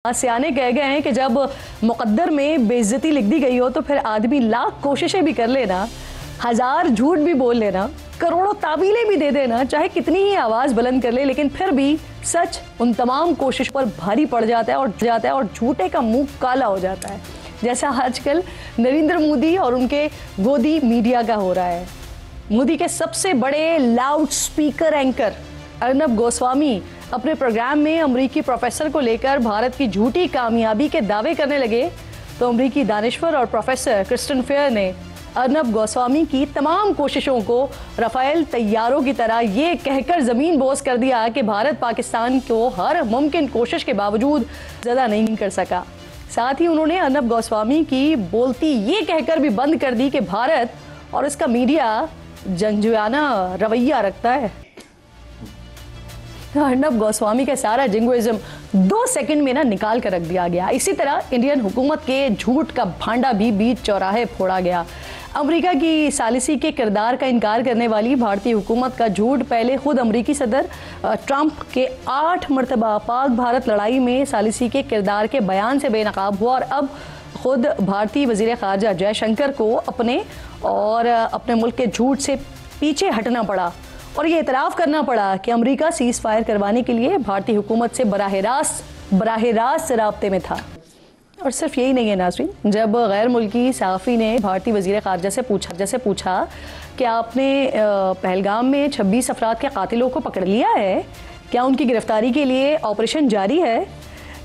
सियाने कह गए हैं कि जब मुकद्दर में बेइज्जती लिख दी गई हो तो फिर आदमी लाख कोशिशें भी कर लेना, हजार झूठ भी बोल लेना, करोड़ों तावीलें भी दे देना, चाहे कितनी ही आवाज़ बुलंद कर ले, लेकिन फिर भी सच उन तमाम कोशिशों पर भारी पड़ जाता है और झूठे का मुंह काला हो जाता है, जैसा आजकल नरेंद्र मोदी और उनके गोदी मीडिया का हो रहा है। मोदी के सबसे बड़े loud speaker anchor Arnab Goswami अपने प्रोग्राम में अमरीकी प्रोफेसर को लेकर भारत की झूठी कामयाबी के दावे करने लगे तो अमरीकी दानिश्वर और प्रोफेसर क्रिस्टन फेयर ने अर्नब गोस्वामी की तमाम कोशिशों को राफेल तैयारों की तरह ये कहकर ज़मीन बोस कर दिया कि भारत पाकिस्तान को हर मुमकिन कोशिश के बावजूद ज़्यादा नहीं कर सका। साथ ही उन्होंने अर्नब गोस्वामी की बोलती ये कहकर भी बंद कर दी कि भारत और इसका मीडिया जंगजुआना रवैया रखता है। अर्नब गोस्वामी का सारा जिंगोइज्म 2 सेकंड में निकाल कर रख दिया गया। इसी तरह इंडियन हुकूमत के झूठ का भांडा भी बीच चौराहे फोड़ा गया। अमेरिका की सालिसी के किरदार का इनकार करने वाली भारतीय हुकूमत का झूठ पहले खुद अमेरिकी सदर ट्रंप के 8 मरतबा पाक भारत लड़ाई में सालिसी के किरदार के बयान से बेनकाब हुआ और अब खुद भारतीय वजीर खारजा जयशंकर को अपने मुल्क के झूठ से पीछे हटना पड़ा और ये इतराफ़ करना पड़ा कि अमेरिका सीज़ फायर करवाने के लिए भारतीय हुकूमत से बराह रास्त राब्ते में था। और सिर्फ यही नहीं है नाज़रीन, जब गैर मुल्की सहाफ़ी ने भारतीय वज़ीर ख़ारजा से पूछा कि आपने पहलगाम में 26 अफराद के कातिलों को पकड़ लिया है, क्या उनकी गिरफ्तारी के लिए ऑपरेशन जारी है,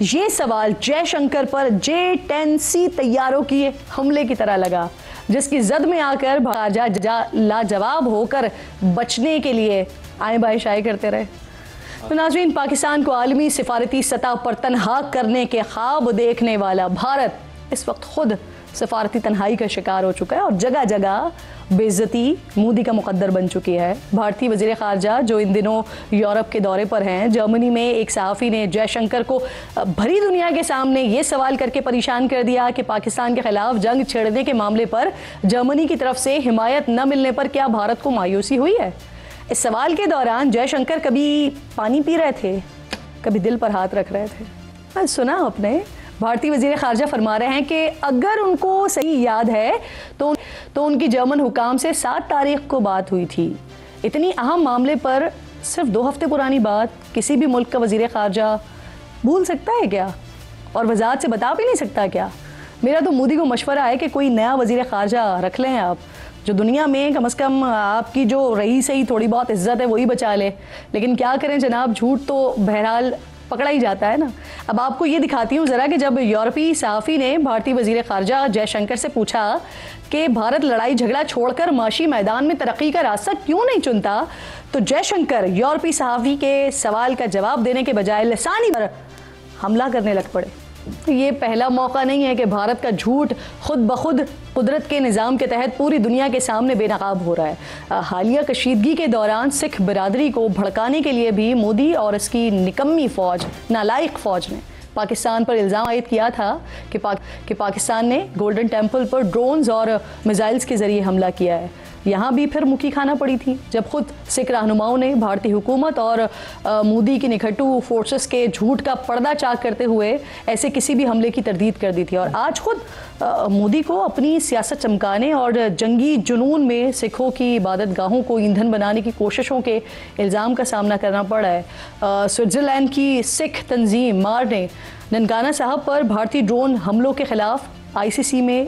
ये सवाल जयशंकर पर J-10C तैयारों की हमले की तरह लगा, जिसकी जद में आकर खारजा लाजवाब होकर बचने के लिए आए बाएं शाये करते रहे। तो नाज़रीन, पाकिस्तान को आलमी सिफारती सतह पर तनहा करने के ख्वाब देखने वाला भारत इस वक्त खुद सिफारती तन्हाई का शिकार हो चुका है और जगह जगह बेइज्जती मोदी का मुकद्दर बन चुकी है। भारतीय वज़ीर ख़ारजा जो इन दिनों यूरोप के दौरे पर हैं, जर्मनी में एक सहाफ़ी ने जयशंकर को भरी दुनिया के सामने ये सवाल करके परेशान कर दिया कि पाकिस्तान के ख़िलाफ़ जंग छेड़ने के मामले पर जर्मनी की तरफ से हिमायत न मिलने पर क्या भारत को मायूसी हुई है। इस सवाल के दौरान जयशंकर कभी पानी पी रहे थे, कभी दिल पर हाथ रख रहे थे। सुना आपने, भारतीय वज़ीर ख़ारजा फरमा रहे हैं कि अगर उनको सही याद है तो उनकी जर्मन हुकाम से 7 तारीख को बात हुई थी। इतनी अहम मामले पर सिर्फ 2 हफ्ते पुरानी बात किसी भी मुल्क का वज़ीर ख़ारजा भूल सकता है क्या, और वज़ाहत से बता भी नहीं सकता क्या। मेरा तो मोदी को मशवरा है कि कोई नया वज़ीर ख़ारजा रख लें आप, जो दुनिया में कम से कम आपकी जो रही सही थोड़ी बहुत इज्जत है वही बचा ले। लेकिन क्या करें जनाब, झूठ तो बहरहाल पकड़ा ही जाता है ना। अब आपको ये दिखाती हूँ ज़रा कि जब यूरोपीय सहाफ़ी ने भारतीय वज़ीर ख़ारजा जयशंकर से पूछा कि भारत लड़ाई झगड़ा छोड़कर माशी मैदान में तरक्की का रास्ता क्यों नहीं चुनता, तो जयशंकर यूरोपीय सहाफ़ी के सवाल का जवाब देने के बजाय लिसानी पर हमला करने लग पड़े। ये पहला मौका नहीं है कि भारत का झूठ खुद ब खुद कुदरत के निज़ाम के तहत पूरी दुनिया के सामने बेनकाब हो रहा है। हालिया कशीदगी के दौरान सिख बिरादरी को भड़काने के लिए भी मोदी और इसकी निकम्मी फ़ौज, नालायक फ़ौज ने पाकिस्तान पर इल्ज़ाम आयद किया था कि पाकिस्तान ने गोल्डन टेम्पल पर ड्रोन्स और मिसाइल्स के ज़रिए हमला किया है। यहाँ भी फिर मुक्की खाना पड़ी थी जब खुद सिख रहनुमाओं ने भारतीय हुकूमत और मोदी की निकटू फोर्सेस के झूठ का पर्दा चाक करते हुए ऐसे किसी भी हमले की तरदीद कर दी थी। और आज खुद मोदी को अपनी सियासत चमकाने और जंगी जुनून में सिखों की इबादत गाहों को ईंधन बनाने की कोशिशों के इल्ज़ाम का सामना करना पड़ा है। स्विट्ज़रलैंड की सिख तंजीम मार ने ननकाना साहब पर भारतीय ड्रोन हमलों के ख़िलाफ़ ICC में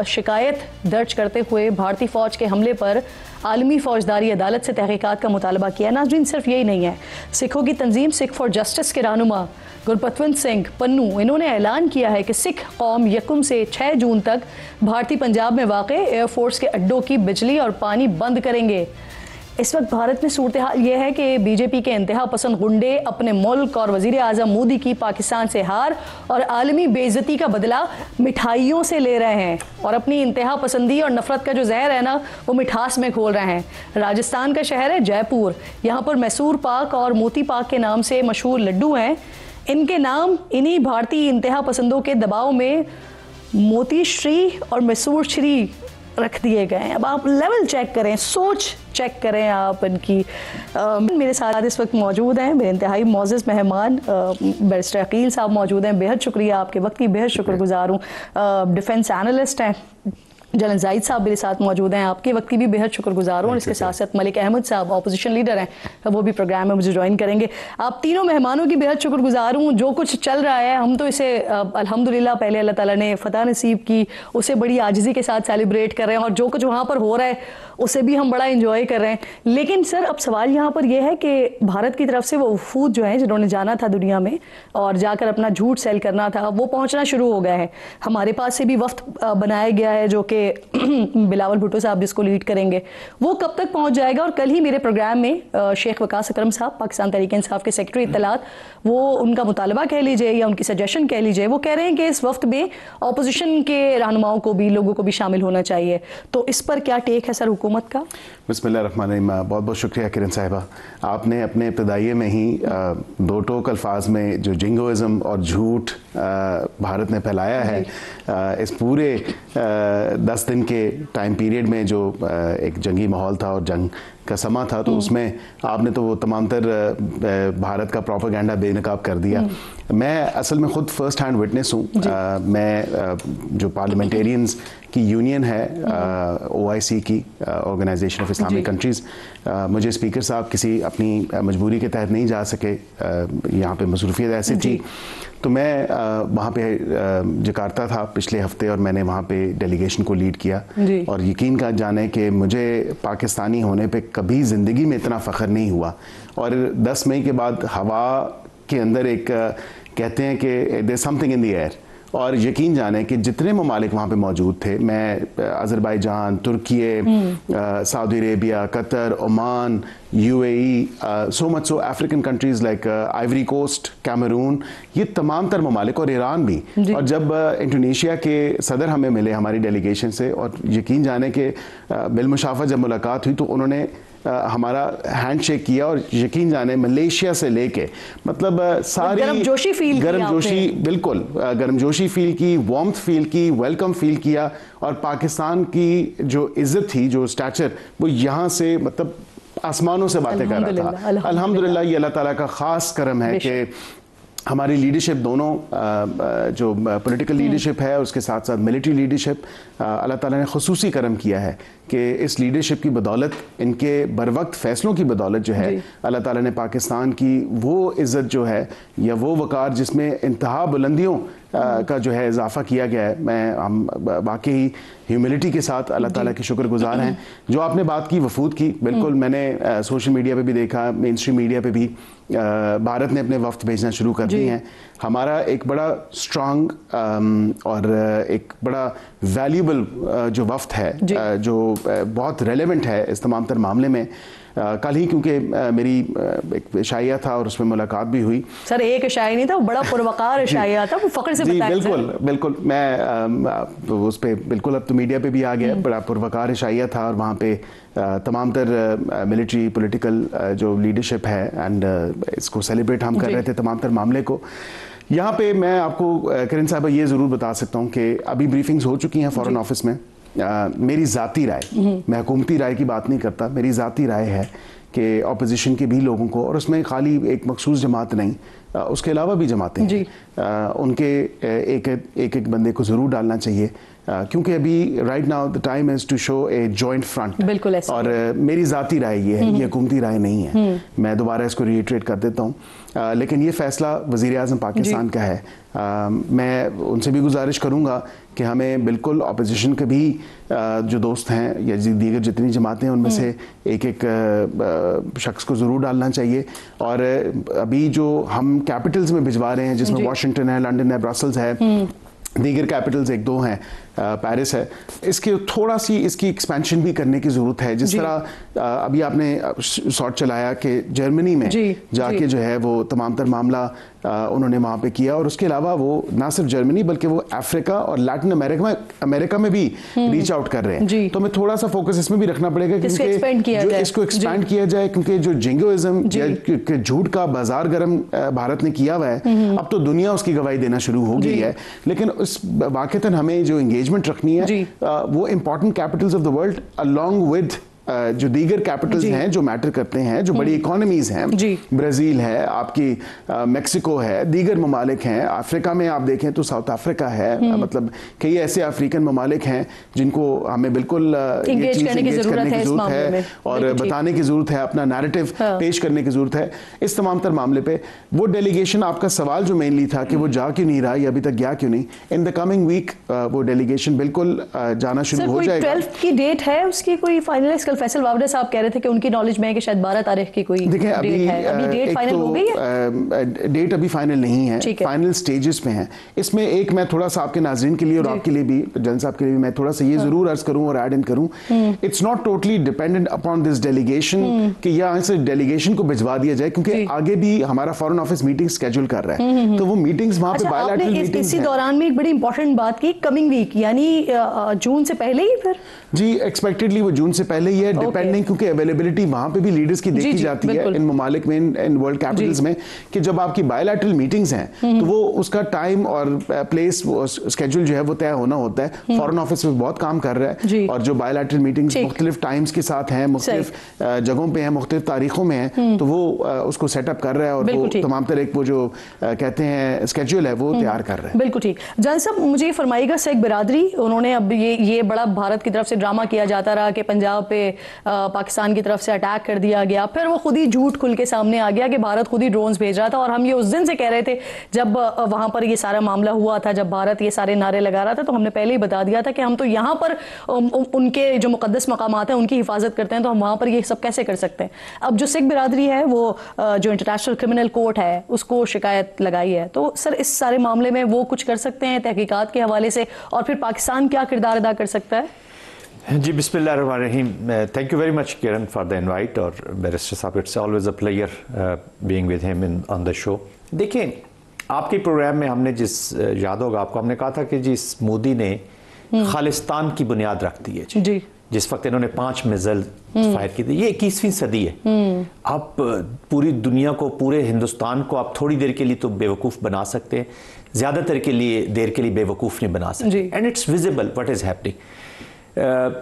शिकायत दर्ज करते हुए भारतीय फ़ौज के हमले पर आलमी फ़ौजदारी अदालत से तहक़ीक़ात का मुतालबा किया। नाज़रीन, सिर्फ यही नहीं है, सिखों की तंजीम सिख फॉर जस्टिस के रहनुमा गुरपतवंत सिंह पन्नू, इन्होंने ऐलान किया है कि सिख कौम 1 से 6 जून तक भारतीय पंजाब में वाक़ एयरफोर्स के अड्डों की बिजली और पानी बंद करेंगे। इस वक्त भारत में सूरत हाल ये है कि बीजेपी के इंतहा पसंद गुंडे अपने मुल्क और वज़ीर आज़म मोदी की पाकिस्तान से हार और आलमी बेइज्जती का बदला मिठाइयों से ले रहे हैं और अपनी इंतहा पसंदी और नफ़रत का जो जहर है ना, वो मिठास में घोल रहे हैं। राजस्थान का शहर है जयपुर, यहाँ पर मैसूर पाक और मोती पाक के नाम से मशहूर लड्डू हैं। इनके नाम इन्हीं भारतीय इंतहा पसंदों के दबाव में मोती श्री और मैसूर श्री रख दिए गए हैं। अब आप लेवल चेक करें, सोच चेक करें आप इनकी। मेरे साथ इस वक्त मौजूद हैं मेरे इंतहाई मोअज़्ज़ज़ मेहमान बैरिस्टर अकील साहब मौजूद हैं। बेहद शुक्रिया, आपके वक्त की बेहद शुक्रगुजार हूँ। डिफेंस एनालिस्ट हैं जनरल जाहिद साहब मेरे साथ मौजूद हैं, आपके वक्त की भी बेहद शुक्रगुजार हूँ। और इसके साथ साथ मलिक अहमद साहब ऑपोजिशन लीडर हैं, वो भी प्रोग्राम में मुझे ज्वाइन करेंगे। आप तीनों मेहमानों की बेहद शुक्रगुजार हूँ। जो कुछ चल रहा है हम तो इसे अल्हम्दुलिल्लाह पहले अल्लाह ताला ने फ़तह नसीब की, उसे बड़ी आजिज़ी के साथ सेलिब्रेट कर रहे हैं, और जो कुछ वहाँ पर हो रहा है उसे भी हम बड़ा इंजॉय कर रहे हैं। लेकिन सर अब सवाल यहाँ पर यह है कि भारत की तरफ से वो वफूद जो हैं जिन्होंने जाना था दुनिया में और जाकर अपना झूठ सेल करना था, वो पहुँचना शुरू हो गया है। हमारे पास से भी वफ्द बनाया गया है जो कि बिलावल भुट्टो साहब जिसको लीड करेंगे, वो कब तक पहुंच जाएगा। और कल ही मेरे प्रोग्राम में शेख वकास अकरम साहब पाकिस्तान तहरीक इंसाफ के सेक्रेटरी इत्तलात, वो उनका मुतालबा कह लीजिए या उनकी सजेशन कह लीजिए, वो कह रहे हैं कि इस वक्त में अपोजिशन के रहनुमाओं को भी, लोगों को भी शामिल होना चाहिए। तो इस पर क्या टेक है सर हुकूमत का? बिस्मिल्लाहिर्रहमानिर्रहीम। बहुत बहुत शुक्रिया किरण साहिबा, आपने अपने इब्तदाइये में ही दो टोक अल्फाज में जो जिंगोइज़म और झूठ भारत ने फैलाया है, इस पूरे 10 दिन के टाइम पीरियड में जो एक जंगी माहौल था और जंग का समा था, तो उसमें आपने तो वो तमाम तर भारत का प्रोपेगेंडा बेनकाब कर दिया। मैं असल में ख़ुद फर्स्ट हैंड विटनेस हूँ। मैं जो पार्लियामेंटेरियंस की यूनियन है OIC की, ऑर्गेनाइजेशन ऑफ इस्लामिक कंट्रीज़, मुझे स्पीकर साहब किसी अपनी मजबूरी के तहत नहीं जा सके, यहाँ पे मसरूफियत ऐसी थी, तो मैं वहाँ पे जकार्ता था पिछले हफ्ते और मैंने वहाँ पे डेलीगेशन को लीड किया। और यकीन का जाने कि मुझे पाकिस्तानी होने पे कभी ज़िंदगी में इतना फ़ख्र नहीं हुआ। और 10 मई के बाद हवा के अंदर एक कहते हैं कि there something in the air, और यकीन जाने कि जितने ममालिक वहाँ पे मौजूद थे, मैं अज़रबैजान, तुर्की, Saudi Arabia, Qatar, Oman, UAE, so much so African countries like Ivory Coast, Cameroon, ये तमाम तर ममालिक, और ईरान भी। और जब इंडोनेशिया के सदर हमें मिले हमारी डेलीगेशन से, और यकीन जाने के बिलमुशाफा जब मुलाकात हुई तो उन्होंने हमारा हैंड शेक किया, और यकीन जाने मलेशिया से लेके मतलब सारी गर्मजोशी बिल्कुल गर्मजोशी फील की, वार्मथ फील की, वेलकम फील किया। और पाकिस्तान की जो इज्जत थी, जो स्टैचर, वो यहाँ से मतलब आसमानों से बातें कर रहा था। अल्हम्दुलिल्लाह, ये अल्लाह ताला का ख़ास करम है कि हमारी लीडरशिप दोनों जो पॉलिटिकल लीडरशिप है, उसके साथ साथ मिलिट्री लीडरशिप, अल्लाह ताला ने खुसूसी करम किया है कि इस लीडरशिप की बदौलत, इनके बरवक्त फ़ैसलों की बदौलत जो है, अल्लाह ताला ने पाकिस्तान की वो इज़्ज़त जो है या वो वक़ार जिसमें इंतहा बुलंदियों का जो है इजाफा किया गया है, हम वाकई ह्यूमिलिटी के साथ अल्लाह ताला के शुक्रगुजार हैं। जो आपने बात की वफूद की, बिल्कुल मैंने सोशल मीडिया पे भी देखा, मेन स्ट्रीम मीडिया पे भी भारत ने अपने वफ्द भेजना शुरू कर दिए हैं। हमारा एक बड़ा स्ट्रांग और एक बड़ा वैल्यूबल जो वफ्द है, जो बहुत रेलेवेंट है इस तमाम तर मामले में। कल ही क्योंकि मेरी एक इशाइया था और उसमें मुलाकात भी हुई। सर एक इशाइया नहीं था, वो बड़ा पुरवकार इशाइया था, वो फख्र से बताया। बिल्कुल बिल्कुल, मैं उस पर बिल्कुल अब तो मीडिया पे भी आ गया, बड़ा पुरवकार इशाइया था। और वहाँ पे तमाम तर मिलिट्री पॉलिटिकल जो लीडरशिप है एंड इसको सेलिब्रेट हम कर रहे थे, तमाम तर मामले को। यहाँ पे मैं आपको किरण साहब ये ज़रूर बता सकता हूँ कि अभी ब्रीफिंग्स हो चुकी हैं फॉरेन ऑफिस में। मेरी ज़ाती राय, मैं हुकूमती राय की बात नहीं करता, मेरी ज़ाती राय है कि अपोजिशन के भी लोगों को, और उसमें खाली एक मखसूस जमात नहीं, उसके अलावा भी जमातें हैं, उनके एक बंदे को ज़रूर डालना चाहिए, क्योंकि अभी right now the time is to show a joint front. बिल्कुल ऐसा। और मेरी ज़ाती राय ये है, ये हुकूमती राय नहीं है। मैं दोबारा इसको रिट्रेट कर देता हूँ, लेकिन ये फ़ैसला वज़ीर आज़म पाकिस्तान का है। मैं उनसे भी गुजारिश करूँगा कि हमें बिल्कुल अपोजिशन के भी जो दोस्त हैं या दीगर जितनी जमातें हैं, उनमें से एक शख्स को ज़रूर डालना चाहिए। और अभी जो हम कैपिटल्स में भिजवा रहे हैं, जिसमें वाशिंगटन है, लंदन है, ब्रसल्स है, दीगर कैपिटल्स एक दो हैं, पेरिस है, इसके थोड़ा सी इसकी एक्सपेंशन भी करने की ज़रूरत है। जिस तरह अभी आपने शॉट चलाया कि जर्मनी में जाके जो है वो तमाम तर मामला उन्होंने वहाँ पे किया। और उसके अलावा वो ना सिर्फ जर्मनी बल्कि वो अफ्रीका और लैटिन अमेरिका में भी रीच आउट कर रहे हैं। तो हमें थोड़ा सा फोकस इसमें भी रखना पड़ेगा क्योंकि इसको एक्सपैंड किया जाए, क्योंकि जो जिंगोइज्म या झूठ का बाजार गर्म भारत ने किया हुआ है, अब तो दुनिया उसकी गवाही देना शुरू हो गई है। लेकिन उस वाकईतन हमें जो एंगेजमेंट रखनी है वो important Capitals of the world along with जो दीगर कैपिटल्स हैं जो मैटर करते हैं, जो बड़ी इकोनॉमीज हैं, ब्राजील है, आपकी मेक्सिको है, दीगर ममालिक हैं। अफ्रीका में आप देखें तो साउथ अफ्रीका है, मतलब कई ऐसे अफ्रीकन ममालिक हैं जिनको हमें बिल्कुल एंगेज करने की जरूरत है और बताने की जरूरत है, अपना नैरेटिव पेश करने की जरूरत है इस तमाम तर मामले पे। वो डेलीगेशन, आपका सवाल जो मेनली था कि वो जा क्यों नहीं रहा या अभी तक गया क्यों नहीं, इन द कमिंग वीक वो डेलीगेशन बिल्कुल जाना शुरू हो जाएगा। 12 की डेट है उसकी कोई फाइनल? फैसल वावडा साहब कह रहे थे कि उनकी नॉलेज में है कि शायद 12 तारीख की कोई डेट है। अभी डेट फाइनल हो गई है? डेट अभी फाइनल नहीं है, फाइनल स्टेजेस में है। इसमें एक मैं थोड़ा सा आपके नाज़रीन के लिए और आपके लिए भी, जन साहब के लिए भी मैं थोड़ा सा ये जरूर अर्ज करूं और ऐड इन करूं, it's not totally dependent upon this delegation कि यहाँ से डेलीगेशन को भिजवा दिया जाए, क्योंकि आगे भी हमारा फॉरेन ऑफिस मीटिंग स्केड्यूल कर रहा है। तो वो मीटिंग्स वहां पे बायलैटरल मीटिंग्स इसी दौरान में एक बड़ी इंपॉर्टेंट बात की, कमिंग वीक यानी जून से पहले ही फिर जी एक्सपेक्टेडली वो जून से पहले ही है, डिपेंडिंग, क्योंकि अवेलेबिलिटी वहां पे भी लीडर्स की देखी जाती है इन ममालिक में, इन वर्ल्ड कैपिटल्स में, कि जब आपकी बायलैटरल मीटिंग्स हैं तो वो उसका टाइम और प्लेस स्केड्यूल जो है वो तय होना होता है। फॉरेन ऑफिस में बहुत काम कर रहा है और जो बायलैटरल मीटिंग्स मुख्तलिफ टाइम्स के साथ हैं, मुख्तलिफ जगहों पे हैं, मुख्तलिफ तारीखों में हैं, तो वो उसको सेटअप कर रहा है और वो तमाम तरह वो जो कहते हैं स्केड्यूल है वो तैयार कर रहा है। बिल्कुल ठीक। जान साहब मुझे ये फरमाइएगा, सिख बिरादरी उन्होंने अब ये बड़ा भारत की तरफ से ड्रामा किया जाता रहा कि पंजाब पे पाकिस्तान की तरफ से अटैक कर दिया गया, फिर वो खुद ही झूठ खुल के सामने आ गया कि भारत खुद ही ड्रोन्स भेज रहा था। और हम ये उस दिन से कह रहे थे जब वहां पर ये सारा मामला हुआ था, जब भारत ये सारे नारे लगा रहा था, तो हमने पहले ही बता दिया था कि हम तो यहाँ पर उनके जो मुकद्दस मकामात हैं उनकी हिफाजत करते हैं, तो हम वहां पर ये सब कैसे कर सकते हैं। अब जो सिख बिरादरी है वो जो इंटरनेशनल क्रिमिनल कोर्ट है उसको शिकायत लगाई है, तो सर इस सारे मामले में वो कुछ कर सकते हैं तहकीकात के हवाले से, और फिर पाकिस्तान क्या किरदार अदा कर सकता है? जी बिस्मिल्लाहिर्रहमानिर्रहीम, thank you very much Kiran for the invite, और बैरिस्टर साहब it's always a player being with him in on the show. देखिए आपके प्रोग्राम में हमने याद होगा आपको, हमने कहा था कि जिस मोदी ने खालिस्तान की बुनियाद रख दी है जी, जिस वक्त इन्होंने 5 मिसाइल फायर की थी, ये 21वीं सदी है। आप पूरी दुनिया को, पूरे हिंदुस्तान को आप थोड़ी देर के लिए तो बेवकूफ़ बना सकते हैं, ज़्यादातर के लिए देर के लिए बेवकूफ़ नहीं बना सकते, and it's visible what is happening.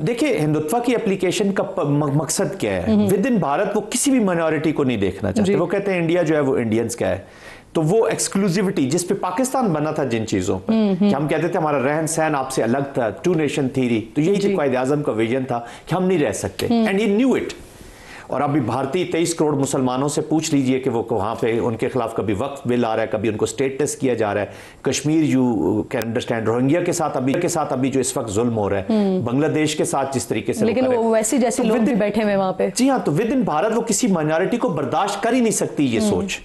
देखिए हिंदुत्व की एप्लीकेशन का मकसद क्या है? विद इन भारत वो किसी भी माइनॉरिटी को नहीं देखना चाहते। वो कहते हैं इंडिया जो है वो इंडियंस का है, तो वो एक्सक्लूसिविटी जिस पे पाकिस्तान बना था, जिन चीजों पर कि हम कहते थे हमारा रहन सहन आपसे अलग था, 2 नेशन थ्योरी, तो यही तो कायदे आजम का विजन था कि हम नहीं रह सकते, एंड ही न्यू इट। और अभी भारतीय 23 करोड़ मुसलमानों से पूछ लीजिए कि वो वहाँ पे उनके खिलाफ कभी वक्फ बिल आ रहा है, कभी उनको स्टेटस किया जा रहा है, Kashmir you can understand, Rohingya के साथ अभी जो इस वक्त जुल्म हो रहा है, बांग्लादेश के साथ जिस तरीके से, लेकिन वो वैसे जैसे लोग भी बैठे हुए वहाँ पे। जी हाँ, तो विद इन भारत वो किसी माइनॉरिटी को बर्दाश्त कर ही नहीं सकती ये सोच।